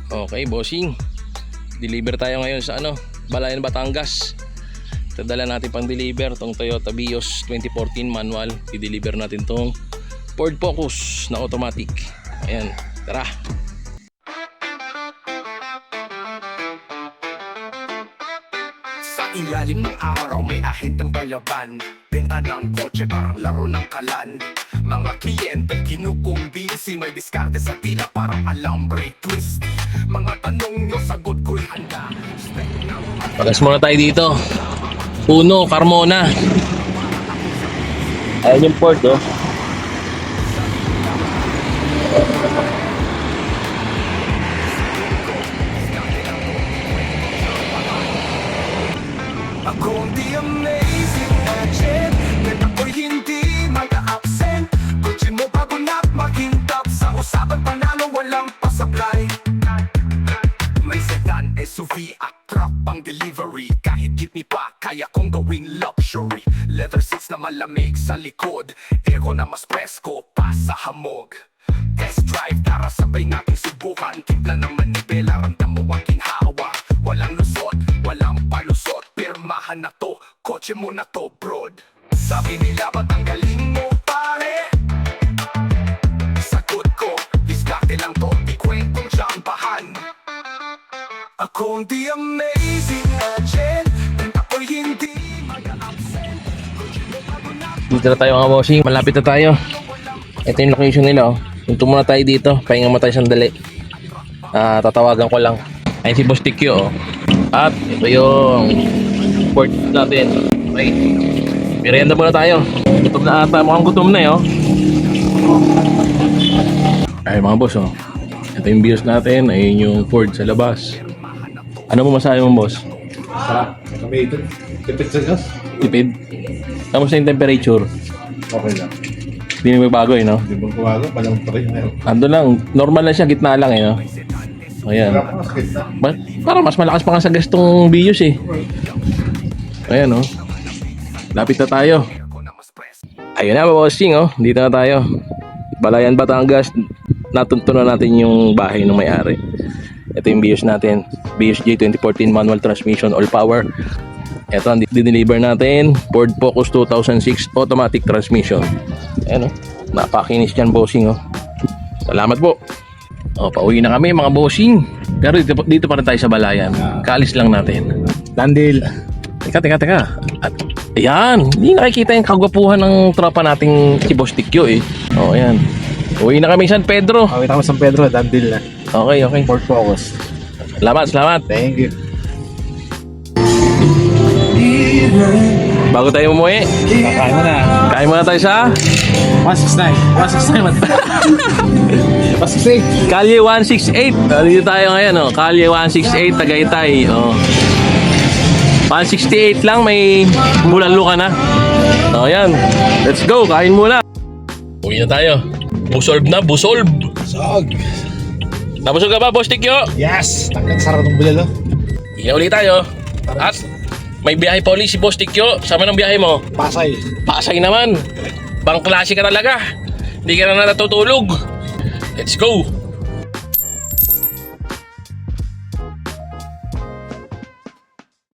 Okay, bossing. Deliver tayo ngayon sa Balayan, Batangas. Tadala natin pang deliver tong Toyota Vios 2014 manual. I-deliver natin tong Ford Focus na automatic. Ayan, tara. Sa ilalim ng araw may ahit ng balaban. Benta ng kotse parang laro ng kalan. Mga kliyente kinukumbinsi, may diskarte sa tila parang alambre twist. Mga tanong nyo sagot ko'y handa. Pagas muna tayo dito. Uno, Carmona. Ayan yung Ford, oh. Ako di amazing agent, nang ako'y hindi mag-a-absent. Kutsin mo bago na maghintap sa usapan, panalo walang pasablay. May sedan, SUV at truck pang delivery. Kahit jeepney pa, kaya kong gawing luxury. Leather seats na malamig sa likod, aircon na mas presko pa sa hamog. Test drive, tara sabay nating subukan. Timpla ng manibela, ramdam mo ang ginhawa. Walang lusot, walang palusot. Pirmahan na to, kotse mo na to, brod. Sabi nila ba't ang galing mo, pare? Sagot ko, diskarte lang to, di kwentong jambahan. Ako di amazing agent, nang ako'y hindi mag-a-absent. Kotse mo bago na Dito na tayo mga bossing. Malapit na tayo. Ito yung location nila, oh. Punto muna tayo dito. Pahinga mo tayo sandali. Tatawagan ko lang. Ayun si Boss Tikyo, oh. At ito yung port natin. Okay. Merienda muna tayo. Gutom na ata. Mukhang gutom na, oh. Ay mga boss, oh. Ito yung Vios natin. Ayun yung Ford sa labas. Ano mo masabi mo, boss? Sarap. Kami ito. Tipid sa gas. Tipid. Kamusta yung temperature? Okay lang. Hindi na magbago, eh, no? Di ba kumaga? Palang pa rin meron. Ando lang. Normal lang siya. Gitna lang, eh, no? Ayan. Sarap na, sakit na. Para mas malakas pa nga sa gas tong Vios, eh. Ayan, oh. Lapit na tayo. Ayun na, bossing, oh. Dito na tayo. Balayan, Batangas. Natunto na natin yung bahay ng may-ari. Ito yung Vios natin. Vios J 2014 manual transmission, all power. Ito ang dineliver natin. Ford Focus 2006 automatic transmission. Ayan, oh. Napakinis yan, bossing, oh. Salamat po. O, pauwi na kami mga bossing. Pero dito pa rin tayo sa Balayan. Kaalis lang natin. Landil. Teka. At, ayan, hindi nakikita yung kagwapuhan ng tropa nating si Boss Tikyo, eh. O, ayan. Uwi na kami San Pedro. Kami tama San Pedro. Landil na. Okay. Ford Focus. Salamat. Thank you. Bago tayo umuwi, Kakain mo na. kain muna tayo sa 169. 168. Kalye 168. Dito tayo ngayon, oh. Kalye 168, Tagaytay. Oh. 168 lang, may bulalo ka na. O, yan. Let's go, kain muna. Uwi na tayo. Busolb. Sog. Nabusog ka ba, Boss Tikyo? Yes. Tanggang sarap ng bulalo. Hindi na ulit tayo. At may biyahe pa ulit si Boss Tikyo. Sama ng biyahe mo. Pasay. Pasay naman. Bang klase ka talaga. Hindi ka na natutulog. Let's go.